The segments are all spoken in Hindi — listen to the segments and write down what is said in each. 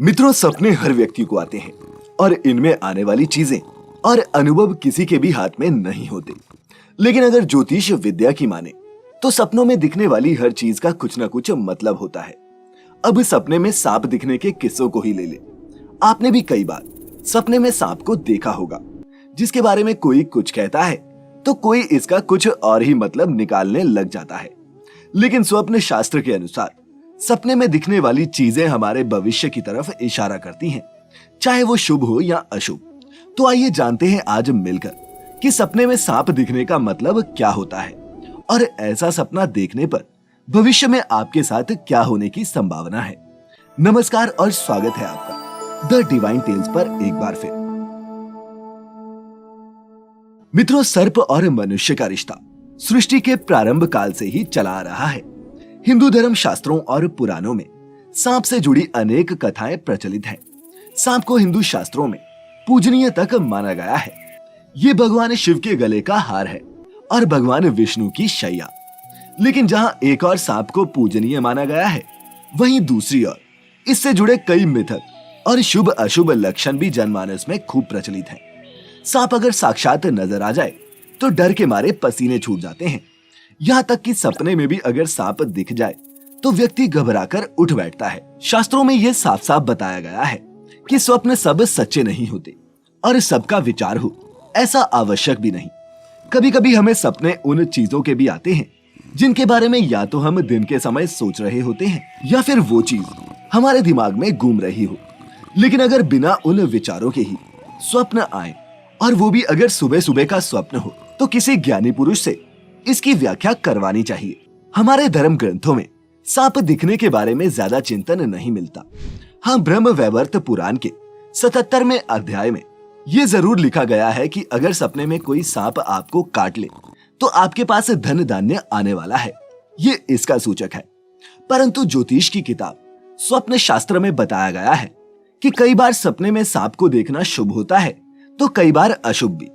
मित्रों, सपने हर व्यक्ति को आते हैं और इनमें आने वाली चीजें और अनुभव किसी के भी हाथ में नहीं होते। लेकिन अगर ज्योतिष विद्या की माने तो सपनों में दिखने वाली हर चीज का कुछ ना कुछ मतलब होता है। अब सपने में सांप दिखने के किस्सों को ही ले ले। आपने भी कई बार सपने में सांप को देखा होगा, जिसके बारे में कोई कुछ कहता है तो कोई इसका कुछ और ही मतलब निकालने लग जाता है। लेकिन स्वप्न शास्त्र के अनुसार सपने में दिखने वाली चीजें हमारे भविष्य की तरफ इशारा करती हैं, चाहे वो शुभ हो या अशुभ। तो आइए जानते हैं आज मिलकर कि सपने में सांप दिखने का मतलब क्या होता है और ऐसा सपना देखने पर भविष्य में आपके साथ क्या होने की संभावना है। नमस्कार और स्वागत है आपका द डिवाइन टेल्स पर एक बार फिर। मित्रों, सर्प और मनुष्य का रिश्ता सृष्टि के प्रारंभ काल से ही चला आ रहा है। हिंदू धर्म शास्त्रों और पुराणों में सांप से जुड़ी अनेक कथाएं प्रचलित हैं। सांप को हिंदू शास्त्रों में पूजनीय तक माना गया है। ये भगवान शिव के गले का हार है और भगवान विष्णु की शैया। लेकिन जहां एक और सांप को पूजनीय माना गया है, वहीं दूसरी ओर इससे जुड़े कई मिथक और शुभ अशुभ लक्षण भी जनमानस में खूब प्रचलित हैं। सांप अगर साक्षात नजर आ जाए तो डर के मारे पसीने छूट जाते हैं। यहाँ तक कि सपने में भी अगर सांप दिख जाए तो व्यक्ति घबराकर उठ बैठता है। शास्त्रों में यह साफ साफ बताया गया है कि स्वप्न सब सच्चे नहीं होते और सबका विचार हो ऐसा आवश्यक भी नहीं। कभी कभी हमें सपने उन चीजों के भी आते हैं जिनके बारे में या तो हम दिन के समय सोच रहे होते हैं या फिर वो चीज हमारे दिमाग में घूम रही हो। लेकिन अगर बिना उन विचारों के ही स्वप्न आए और वो भी अगर सुबह सुबह का स्वप्न हो तो किसी ज्ञानी पुरुष से इसकी व्याख्या करवानी चाहिए। हमारे धर्म ग्रंथों में सांप दिखने के बारे में ज्यादा चिंतन नहीं मिलता। हाँ, ब्रह्म वैवर्त पुराण के 77वें अध्याय में ये जरूर लिखा गया है कि अगर सपने में कोई सांप आपको काट ले तो आपके पास धन धान्य आने वाला है। ये इसका सूचक है। परंतु ज्योतिष की किताब स्वप्न शास्त्र में बताया गया है कि कई बार सपने में सांप को देखना शुभ होता है तो कई बार अशुभ भी।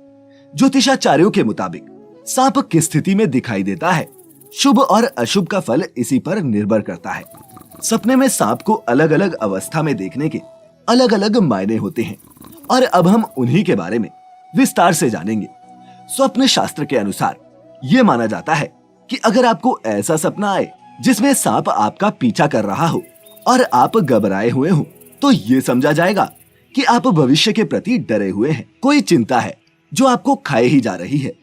ज्योतिषाचार्यों के मुताबिक सांप किस स्थिति में दिखाई देता है, शुभ और अशुभ का फल इसी पर निर्भर करता है। सपने में सांप को अलग अलग अवस्था में देखने के अलग अलग मायने होते हैं और अब हम उन्हीं के बारे में विस्तार से जानेंगे। स्वप्न शास्त्र के अनुसार ये माना जाता है कि अगर आपको ऐसा सपना आए जिसमें सांप आपका पीछा कर रहा हो और आप घबराए हुए हो तो ये समझा जाएगा कि आप भविष्य के प्रति डरे हुए हैं। कोई चिंता है जो आपको खाए ही जा रही है।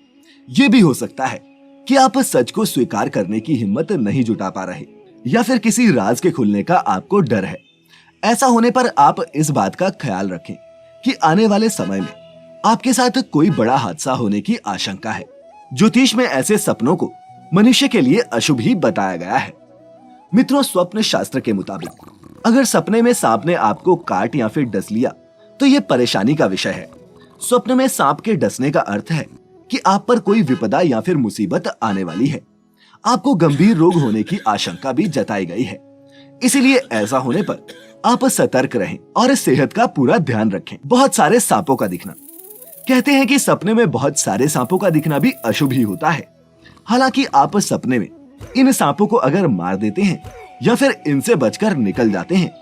ये भी हो सकता है कि आप सच को स्वीकार करने की हिम्मत नहीं जुटा पा रहे या फिर किसी राज के खुलने का आपको डर है। ऐसा होने पर आप इस बात का ख्याल रखें कि आने वाले समय में आपके साथ कोई बड़ा हादसा होने की आशंका है। ज्योतिष में ऐसे सपनों को मनुष्य के लिए अशुभ ही बताया गया है। मित्रों, स्वप्न शास्त्र के मुताबिक अगर सपने में सांप ने आपको काट या फिर डस लिया तो ये परेशानी का विषय है। स्वप्न में सांप के डसने का अर्थ है कि आप पर कोई विपदा या फिर मुसीबत आने वाली है। आपको गंभीर रोग होने की आशंका भी जताई गई है। इसीलिए ऐसा होने पर आप सतर्क रहें और सेहत का पूरा ध्यान रखें। बहुत सारे सांपों का दिखना, कहते हैं कि सपने में बहुत सारे सांपों का दिखना भी अशुभ ही होता है। हालांकि आप सपने में इन सांपों को अगर मार देते हैं या फिर इनसे बचकर निकल जाते हैं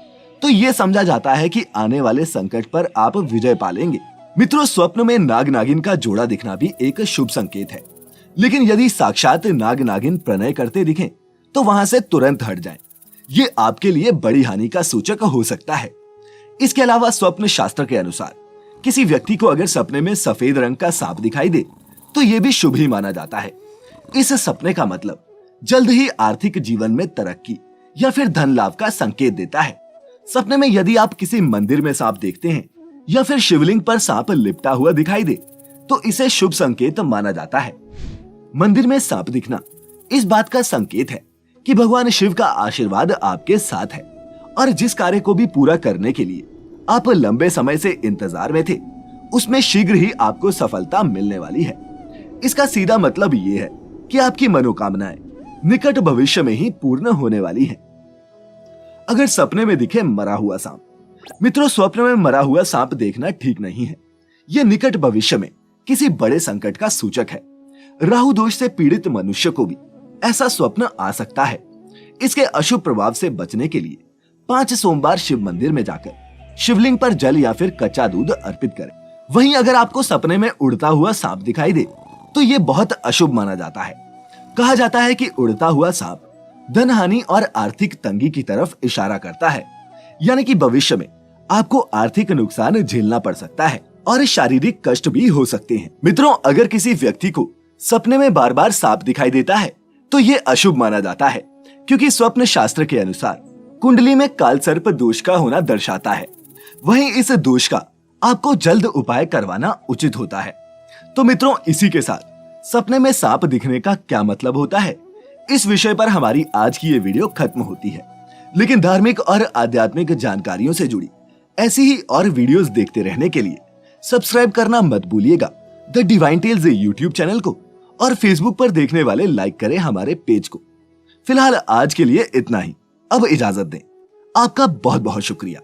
तो ये समझा जाता है कि आने वाले संकट पर आप विजय पालेंगे। मित्रों, स्वप्न में नाग नागिन का जोड़ा दिखना भी एक शुभ संकेत है। लेकिन यदि साक्षात नाग नागिन प्रणय करते दिखें तो वहां से तुरंत हट जाएं। ये आपके लिए बड़ी हानि का सूचक हो सकता है। इसके अलावा स्वप्न शास्त्र के अनुसार किसी व्यक्ति को अगर सपने में सफेद रंग का सांप दिखाई दे तो ये भी शुभ ही माना जाता है। इस सपने का मतलब जल्द ही आर्थिक जीवन में तरक्की या फिर धन लाभ का संकेत देता है। सपने में यदि आप किसी मंदिर में सांप देखते हैं या फिर शिवलिंग पर सांप लिपटा हुआ दिखाई दे तो इसे शुभ संकेत माना जाता है। मंदिर में सांप दिखना इस बात का संकेत है कि भगवान शिव का आशीर्वाद आपके साथ है और जिस कार्य को भी पूरा करने के लिए आप लंबे समय से इंतजार में थे उसमें शीघ्र ही आपको सफलता मिलने वाली है। इसका सीधा मतलब ये है कि आपकी मनोकामनाएं निकट भविष्य में ही पूर्ण होने वाली है। अगर सपने में दिखे मरा हुआ सांप, मित्रों, स्वप्न में मरा हुआ सांप देखना ठीक नहीं है। यह निकट भविष्य में किसी बड़े संकट का सूचक है। राहु दोष से पीड़ित मनुष्य को भी ऐसा स्वप्न आ सकता है। इसके अशुभ प्रभाव से बचने के लिए 5 सोमवार शिव मंदिर में जाकर शिवलिंग पर जल या फिर कच्चा दूध अर्पित करें। वहीं अगर आपको सपने में उड़ता हुआ सांप दिखाई दे तो ये बहुत अशुभ माना जाता है। कहा जाता है कि उड़ता हुआ सांप धन हानि और आर्थिक तंगी की तरफ इशारा करता है, यानी कि भविष्य में आपको आर्थिक नुकसान झेलना पड़ सकता है और शारीरिक कष्ट भी हो सकते हैं। मित्रों, अगर किसी व्यक्ति को सपने में बार बार सांप दिखाई देता है तो ये अशुभ माना जाता है, क्योंकि स्वप्न शास्त्र के अनुसार कुंडली में काल सर्प दोष का होना दर्शाता है। वहीं इस दोष का आपको जल्द उपाय करवाना उचित होता है। तो मित्रों, इसी के साथ सपने में सांप दिखने का क्या मतलब होता है, इस विषय पर हमारी आज की ये वीडियो खत्म होती है। लेकिन धार्मिक और आध्यात्मिक जानकारियों से जुड़ी ऐसी ही और वीडियोस देखते रहने के लिए सब्सक्राइब करना मत भूलिएगा the divine tales YouTube channel को, और फेसबुक पर देखने वाले लाइक करें हमारे पेज को। फिलहाल आज के लिए इतना ही। अब इजाजत दें। आपका बहुत बहुत शुक्रिया।